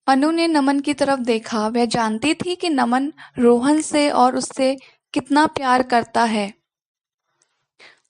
अनु ने नमन की तरफ देखा। वह जानती थी कि नमन रोहन से और उससे कितना प्यार करता है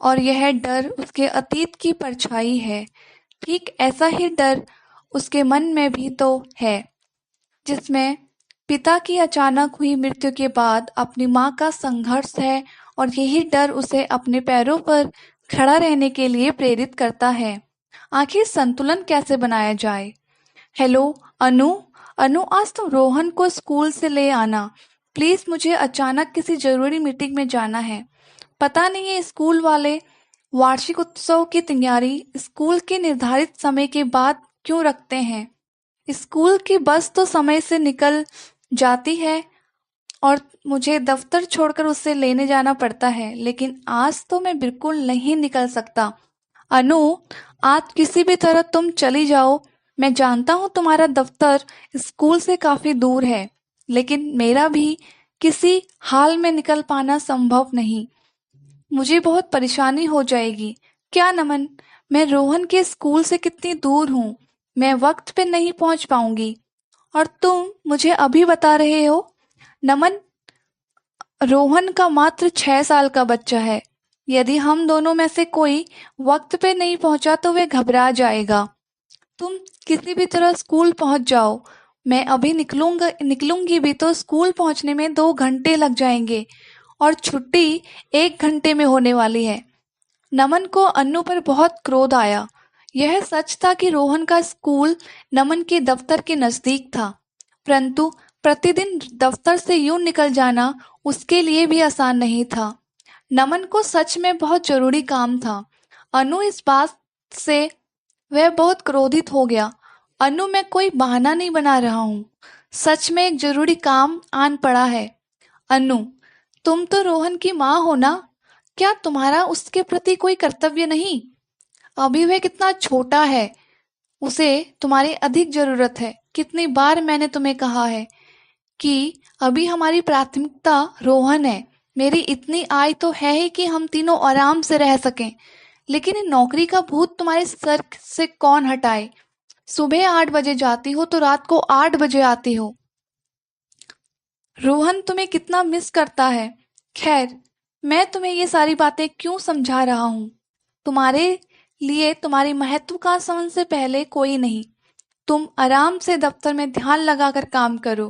और यह डर उसके अतीत की परछाई है। ठीक ऐसा ही डर उसके मन में भी तो है, जिसमें पिता की अचानक हुई मृत्यु के बाद अपनी माँ का संघर्ष है, और यही डर उसे अपने पैरों पर खड़ा रहने के लिए प्रेरित करता है। आखिर संतुलन कैसे बनाया जाए? हेलो अनु। अनु, आज तुम रोहन को स्कूल से ले आना प्लीज, मुझे अचानक किसी जरूरी मीटिंग में जाना है। पता नहीं है स्कूल वाले वार्षिक उत्सव की तैयारी स्कूल के निर्धारित समय के बाद क्यों रखते हैं। स्कूल की बस तो समय से निकल जाती है और मुझे दफ्तर छोड़कर उसे लेने जाना पड़ता है, लेकिन आज तो मैं बिल्कुल नहीं निकल सकता। अनु, आज किसी भी तरह तुम चली जाओ। मैं जानता हूँ तुम्हारा दफ्तर स्कूल से काफी दूर है, लेकिन मेरा भी किसी हाल में निकल पाना संभव नहीं। मुझे बहुत परेशानी हो जाएगी। क्या नमन, मैं रोहन के स्कूल से कितनी दूर हूँ? मैं वक्त पे नहीं पहुंच पाऊंगी। और तुम मुझे अभी बता रहे हो? नमन, रोहन का मात्र 6 साल का बच्चा है। यदि हम दोनों में से कोई वक्त पे नहीं पहुंचा तो वह घबरा जाएगा। तुम किसी भी तरह स्कूल पहुंच जाओ। मैं अभी निकलूंगी भी तो स्कूल पहुंचने में 2 घंटे लग जाएंगे और छुट्टी 1 घंटे में होने वाली है। नमन को अन्नू पर बहुत क्रोध आया। यह सच था कि रोहन का स्कूल नमन के दफ्तर के नजदीक था, परंतु प्रतिदिन दफ्तर से यूं निकल जाना उसके लिए भी आसान नहीं था। नमन को सच में बहुत जरूरी काम था। अनु, इस बात से वह बहुत क्रोधित हो गया। अनु, मैं कोई बहाना नहीं बना रहा हूँ। सच में एक जरूरी काम आन पड़ा है। अनु, तुम तो रोहन की माँ हो ना? क्या तुम्हारा उसके प्रति कोई कर्तव्य नहीं? अभी वह कितना छोटा है, उसे तुम्हारी अधिक जरूरत है। कितनी बार मैंने तुम्हें कहा है कि अभी हमारी प्राथमिकता रोहन है। मेरी इतनी आय तो है ही कि हम तीनों आराम से रह सकें, लेकिन इन नौकरी का भूत तुम्हारे सर से कौन हटाए? सुबह 8 बजे जाती हो तो रात को 8 बजे आती हो। रोहन तुम्हें कितना मिस करता है। खैर, मैं तुम्हें ये सारी बातें क्यों समझा रहा हूँ? तुम्हारे लिए तुम्हारी महत्वाकांक्षा से पहले कोई नहीं। तुम आराम से दफ्तर में ध्यान लगाकर काम करो,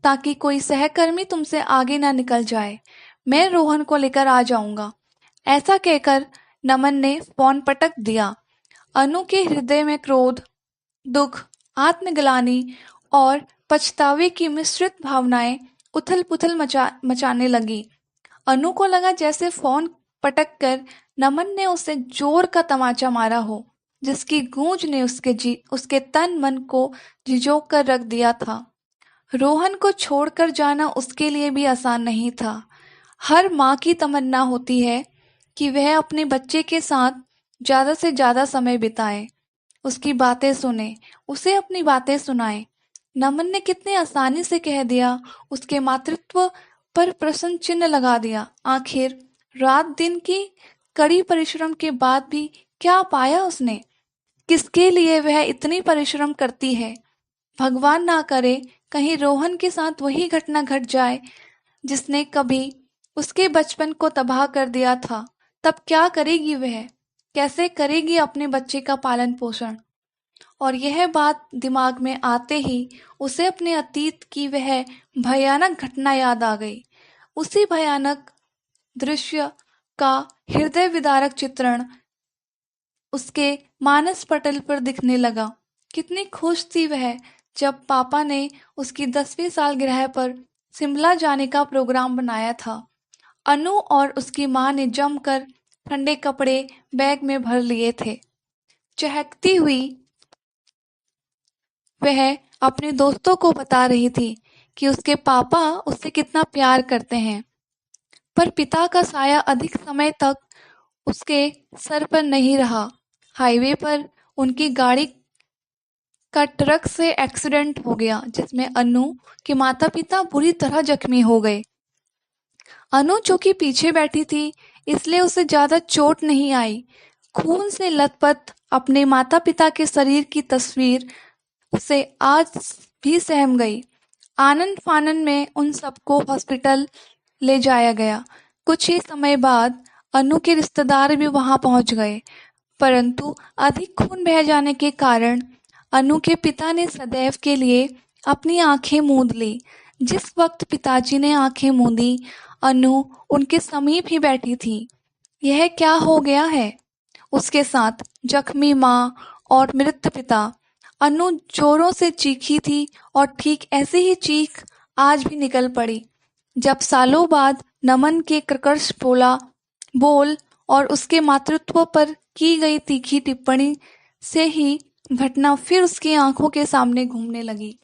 ताकि कोई सहकर्मी तुमसे आगे ना निकल जाए। मैं रोहन को लेकर आ जाऊंगा। ऐसा कहकर नमन ने फोन पटक दिया। अनु के हृदय में क्रोध, दुख, आत्मग्लानि और पछतावे की मिश्रित भावनाएं उथल-पुथल मचाने लगी। अनु को लगा जैसे फोन पटक कर नमन ने उसे जोर का तमाचा मारा हो, जिसकी गूंज ने उसके तन मन को झिझोक कर रख दिया था। रोहन को छोड़कर जाना उसके लिए भी आसान नहीं था। हर माँ की तमन्ना होती है कि वह अपने बच्चे के साथ ज्यादा से ज्यादा समय बिताए, उसकी बातें सुने, उसे अपनी बातें सुनाए। नमन ने कितनी आसानी से कह दिया, उसके मातृत्व पर प्रश्न चिन्ह लगा दिया। आखिर रात दिन की कड़ी परिश्रम के बाद भी क्या पाया उसने? किसके लिए वह इतनी परिश्रम करती है? भगवान ना करे कहीं रोहन के साथ वही घटना घट जाए जिसने कभी उसके बचपन को तबाह कर दिया था। तब क्या करेगी वह? कैसे करेगी अपने बच्चे का पालन पोषण? और यह बात दिमाग में आते ही उसे अपने अतीत की वह भयानक घटना याद आ गई। उसी भयानक दृश्य का हृदय विदारक चित्रण उसके मानस पटल पर दिखने लगा। कितनी खुश थी वह जब पापा ने उसकी 10वीं सालगिरह पर शिमला जाने का प्रोग्राम बनाया था। अनु और उसकी माँ ने जमकर ठंडे कपड़े बैग में भर लिए थे। चहकती हुई वह अपने दोस्तों को बता रही थी कि उसके पापा उससे कितना प्यार करते हैं, पर पिता का साया अधिक समय तक उसके सर पर नहीं रहा। हाईवे पर उनकी गाड़ी का ट्रक से एक्सीडेंट हो गया, जिसमें अनु के माता पिता बुरी तरह जख्मी हो गए। अनु चूंकि पीछे बैठी थी, इसलिए उसे ज्यादा चोट नहीं आई। खून से लथपथ अपने माता पिता के शरीर की तस्वीर उसे आज भी सहम गई। आनन फानन में उन सबको हॉस्पिटल ले जाया गया। कुछ ही समय बाद अनु के रिश्तेदार भी वहां पहुंच गए, परंतु अधिक खून बह जाने के कारण अनु के पिता ने सदैव के लिए अपनी आंखें मूंद ली। जिस वक्त पिताजी ने आंखें मूंदी, अनु उनके समीप ही बैठी थी। यह क्या हो गया है उसके साथ? जख्मी माँ और मृत पिता। अनु जोरों से चीखी थी और ठीक ऐसी ही चीख आज भी निकल पड़ी जब सालों बाद नमन के कर्कश बोल और उसके मातृत्व पर की गई तीखी टिप्पणी से ही घटना फिर उसकी आंखों के सामने घूमने लगी।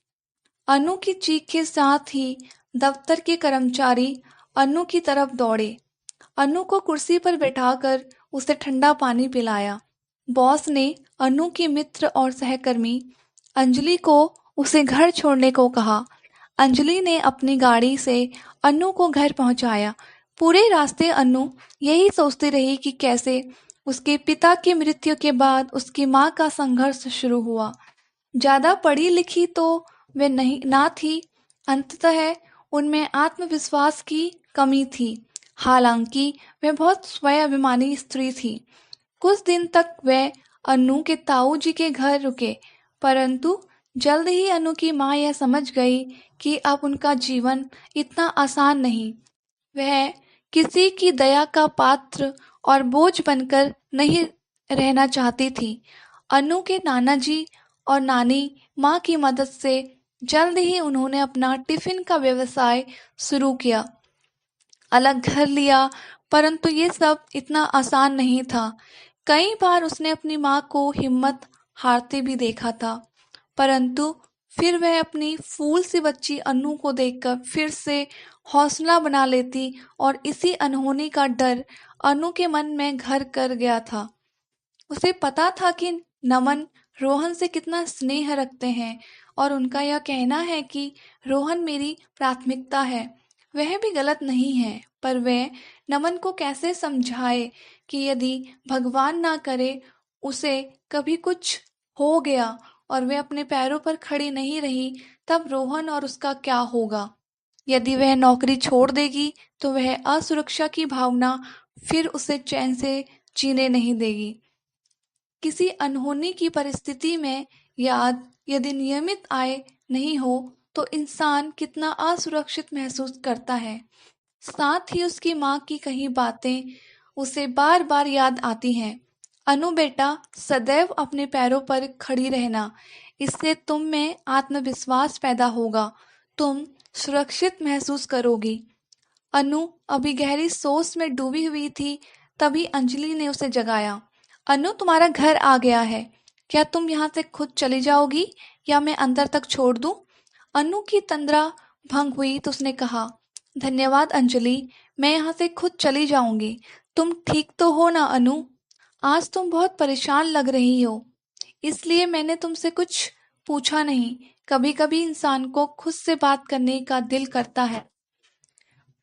अनु की चीख के साथ ही दफ्तर के कर्मचारी अनु की तरफ दौड़े। अनु को कुर्सी पर बैठाकर उसे ठंडा पानी पिलाया। बॉस ने अनु की मित्र और सहकर्मी अंजलि को उसे घर छोड़ने को कहा। अंजलि ने अपनी गाड़ी से अनु को घर पहुंचाया। पूरे रास्ते अनु यही सोचती रही कि कैसे उसके पिता की मृत्यु के बाद उसकी मां का संघर्ष शुरू हुआ। ज्यादा पढ़ी लिखी तो वे नहीं ना थी, अंततः उनमें आत्मविश्वास की कमी थी। हालांकि वह बहुत स्वाभिमानी स्त्री थी। कुछ दिन तक वह अनु के ताऊ जी के घर रुके, परंतु जल्द ही अनु की मां यह समझ गई कि अब उनका जीवन इतना आसान नहीं। वह किसी की दया का पात्र और बोझ बनकर नहीं रहना चाहती थी। अनु के नाना जी और नानी माँ की मदद से जल्द ही उन्होंने अपना टिफिन का व्यवसाय शुरू किया, अलग घर लिया, परंतु ये सब इतना आसान नहीं था। कई बार उसने अपनी माँ को हिम्मत हारते भी देखा था, परंतु फिर वह अपनी फूल सी बच्ची अनु को देखकर फिर से हौसला बना लेती और इसी अनहोनी का डर अनु के मन में घर कर गया था। उसे पता था कि नमन रोहन से कितना स्नेह रखते हैं और उनका यह कहना है कि रोहन मेरी प्राथमिकता है, वह भी गलत नहीं है। पर वह नमन को कैसे समझाए कि यदि भगवान ना करे उसे कभी कुछ हो गया और वह अपने पैरों पर खड़ी नहीं रही, तब रोहन और उसका क्या होगा? यदि वह नौकरी छोड़ देगी तो वह असुरक्षा की भावना फिर उसे चैन से जीने नहीं देगी। किसी अनहोनी की परिस्थिति में याद यदि नियमित आय नहीं हो तो इंसान कितना असुरक्षित महसूस करता है। साथ ही उसकी माँ की कही बातें उसे बार बार याद आती हैं। अनु बेटा, सदैव अपने पैरों पर खड़ी रहना, इससे तुम में आत्मविश्वास पैदा होगा, तुम सुरक्षित महसूस करोगी। अनु अभी गहरी सोच में डूबी हुई थी, तभी अंजलि ने उसे जगाया। अनु, तुम्हारा घर आ गया है, क्या तुम यहाँ से खुद चली जाओगी या मैं अंदर तक छोड़ दूं? अनु की तंद्रा भंग हुई तो उसने कहा, धन्यवाद अंजलि, मैं यहाँ से खुद चली जाऊंगी। तुम ठीक तो हो ना अनु? आज तुम बहुत परेशान लग रही हो, इसलिए मैंने तुमसे कुछ पूछा नहीं। कभी कभी इंसान को खुद से बात करने का दिल करता है।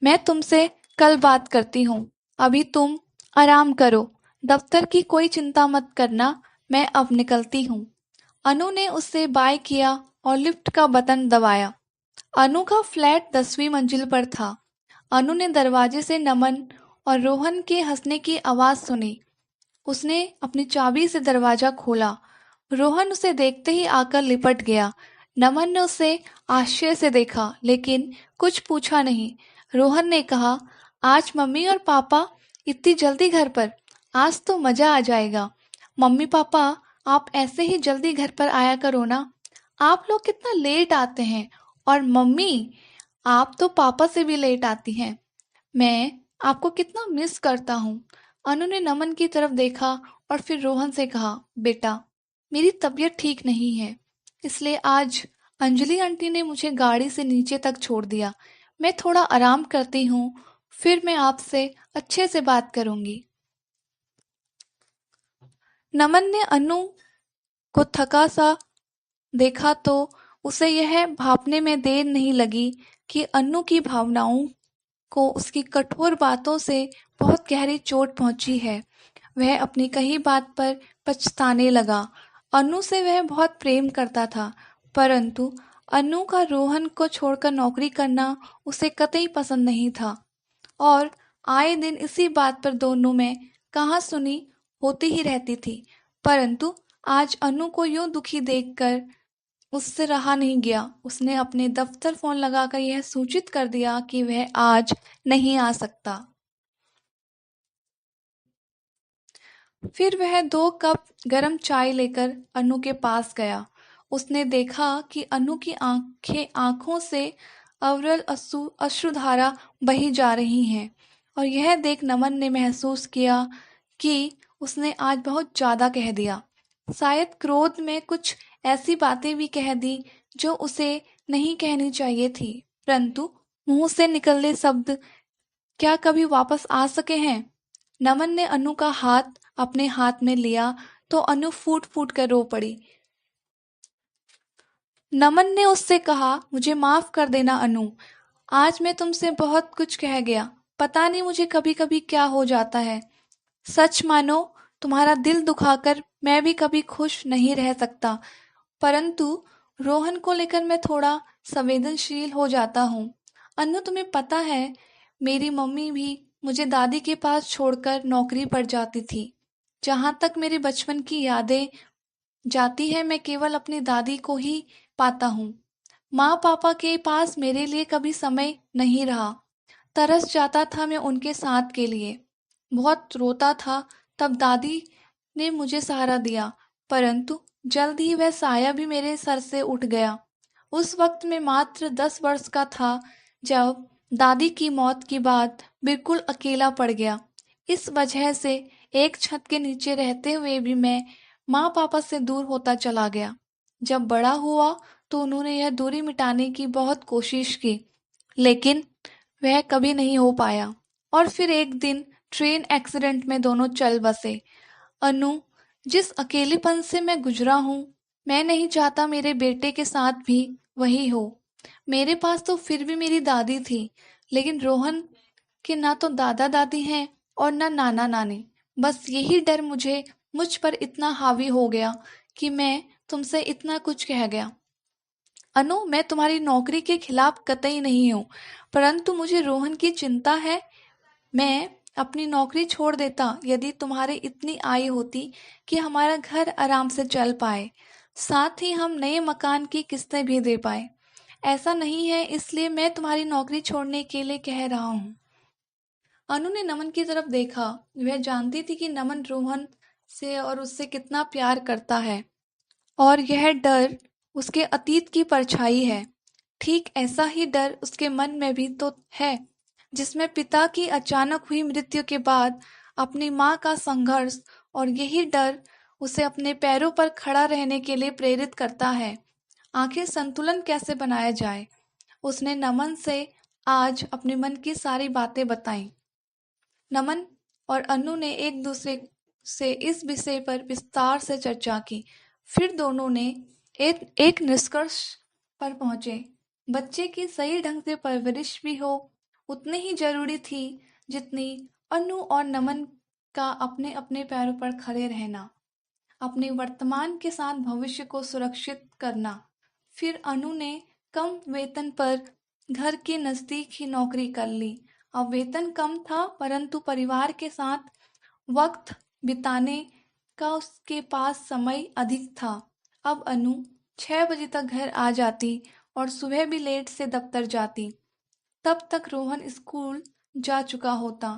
मैं तुमसे कल बात करती हूँ, अभी तुम आराम करो। दफ्तर की कोई चिंता मत करना, मैं अब निकलती हूँ। अनु ने उससे बाय किया और लिफ्ट का बटन दबाया। अनु का फ्लैट 10वीं मंजिल पर था। अनु ने दरवाजे से नमन और रोहन के हंसने की आवाज सुनी। उसने अपनी चाबी से दरवाजा खोला। रोहन उसे देखते ही आकर लिपट गया। नमन ने उसे आश्चर्य से देखा लेकिन कुछ पूछा नहीं। रोहन ने कहा, आज मम्मी और पापा इतनी जल्दी घर पर? आज तो मजा आ जाएगा। मम्मी पापा, आप ऐसे ही जल्दी घर पर आया करो ना। आप लोग कितना लेट आते हैं, और मम्मी, आप तो पापा से भी लेट आती हैं। मैं आपको कितना मिस करता हूँ। अनु ने नमन की तरफ देखा और फिर रोहन से कहा, बेटा, मेरी तबीयत ठीक नहीं है, इसलिए आज अंजलि आंटी ने मुझे गाड़ी से नीचे तक छोड़ दिया। मैं थोड़ा आराम करती हूँ, फिर मैं आपसे अच्छे से बात करूंगी। नमन ने अनु को थका सा देखा तो उसे यह भापने में देर नहीं लगी कि अनु की भावनाओं को उसकी कठोर बातों से बहुत गहरी चोट पहुंची है। वह अपनी कही बात पर पछताने लगा। अनु से वह बहुत प्रेम करता था, परंतु अनु का रोहन को छोड़कर नौकरी करना उसे कतई पसंद नहीं था और आए दिन इसी बात पर दोनों में कहासुनी होती ही रहती थी। परंतु आज अनु को यूं दुखी देखकर उससे रहा नहीं गया। उसने अपने दफ्तर फोन लगाकर यह सूचित कर दिया कि वह आज नहीं आ सकता। फिर वह 2 कप गरम चाय लेकर अनु के पास गया। उसने देखा कि अनु की आंखों से अविरल अश्रुधारा बही जा रही हैं और यह देख नमन ने महसूस किया कि उसने आज बहुत ज्यादा कह दिया। शायद क्रोध में कुछ ऐसी बातें भी कह दी जो उसे नहीं कहनी चाहिए थी, परंतु मुंह से निकले शब्द क्या कभी वापस आ सके हैं? नमन ने अनु का हाथ अपने हाथ में लिया तो अनु फूट फूट कर रो पड़ी। नमन ने उससे कहा, मुझे माफ कर देना अनु, आज मैं तुमसे बहुत कुछ कह गया। पता नहीं मुझे कभी कभी क्या हो जाता है। सच मानो तुम्हारा दिल दुखाकर मैं भी कभी खुश नहीं रह सकता, परंतु रोहन को लेकर मैं थोड़ा संवेदनशील हो जाता हूँ। अनु, तुम्हें पता है मेरी मम्मी भी मुझे दादी के पास छोड़कर नौकरी पर जाती थी। जहाँ तक मेरे बचपन की यादें जाती है मैं केवल अपनी दादी को ही पाता हूँ। माँ पापा के पास मेरे लिए कभी समय नहीं रहा। तरस जाता था मैं उनके साथ के लिए। बहुत रोता था, तब दादी ने मुझे सहारा दिया, परंतु जल्द ही वह साया भी मेरे सर से उठ गया। उस वक्त मैं मात्र 10 वर्ष का था जब दादी की मौत के बाद बिल्कुल अकेला पड़ गया। इस वजह से एक छत के नीचे रहते हुए भी मैं माँ पापा से दूर होता चला गया। जब बड़ा हुआ तो उन्होंने यह दूरी मिटाने की बहुत कोशिश की, लेकिन वह कभी नहीं हो पाया। और फिर एक दिन ट्रेन एक्सीडेंट में दोनों चल बसे। अनु, जिस अकेलेपन से मैं गुजरा हूँ, मैं नहीं चाहता मेरे बेटे के साथ भी वही हो। मेरे पास तो फिर भी मेरी दादी थी, लेकिन रोहन के ना तो दादा दादी हैं और ना नाना नानी। बस यही डर मुझ पर इतना हावी हो गया कि मैं तुमसे इतना कुछ कह गया। अनु, मैं तुम्हारी नौकरी के खिलाफ कतई नहीं हूँ, परंतु मुझे रोहन की चिंता है। मैं अपनी नौकरी छोड़ देता यदि तुम्हारे इतनी आय होती कि हमारा घर आराम से चल पाए, साथ ही हम नए मकान की किस्तें भी दे पाए। ऐसा नहीं है, इसलिए मैं तुम्हारी नौकरी छोड़ने के लिए कह रहा हूँ। अनु ने नमन की तरफ देखा। वह जानती थी कि नमन रोहन से और उससे कितना प्यार करता है और यह डर उसके अतीत की परछाई है। ठीक ऐसा ही डर उसके मन में भी तो है, जिसमें पिता की अचानक हुई मृत्यु के बाद अपनी माँ का संघर्ष, और यही डर उसे अपने पैरों पर खड़ा रहने के लिए प्रेरित करता है। आखिर संतुलन कैसे बनाया जाए? उसने नमन से आज अपने मन की सारी बातें बताईं। नमन और अनु ने एक दूसरे से इस विषय पर विस्तार से चर्चा की। फिर दोनों ने एक निष्कर्ष पर पहुंचे। बच्चे की सही ढंग से परवरिश भी हो उतनी ही जरूरी थी जितनी अनु और नमन का अपने अपने पैरों पर खड़े रहना, अपने वर्तमान के साथ भविष्य को सुरक्षित करना। फिर अनु ने कम वेतन पर घर के नजदीक ही नौकरी कर ली। अब वेतन कम था, परंतु परिवार के साथ वक्त बिताने का उसके पास समय अधिक था। अब अनु 6 बजे तक घर आ जाती और सुबह भी लेट से दफ्तर जाती। तब तक रोहन स्कूल जा चुका होता।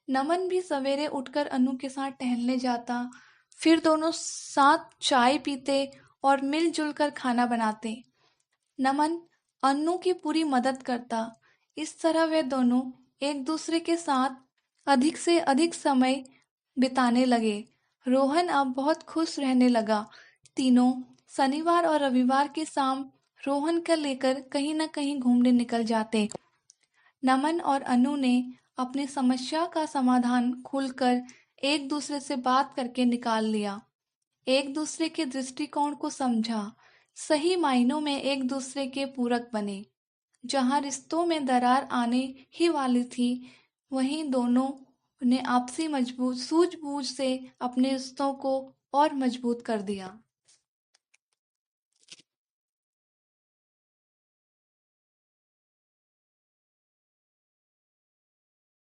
नमन भी सवेरे उठकर अनु के साथ टहलने जाता। फिर दोनों साथ चाय पीते और मिलजुल कर खाना बनाते। नमन अनु की पूरी मदद करता। इस तरह वे दोनों एक दूसरे के साथ अधिक से अधिक समय बिताने लगे। रोहन अब बहुत खुश रहने लगा। तीनों शनिवार और रविवार की शाम रोहन को लेकर कहीं न कहीं घूमने निकल जाते। नमन और अनु ने अपनी समस्या का समाधान खुलकर एक दूसरे से बात करके निकाल लिया। एक दूसरे के दृष्टिकोण को समझा। सही मायनों में एक दूसरे के पूरक बने। जहाँ रिश्तों में दरार आने ही वाली थी, वहीं दोनों ने आपसी सूझबूझ से अपने रिश्तों को और मजबूत कर दिया।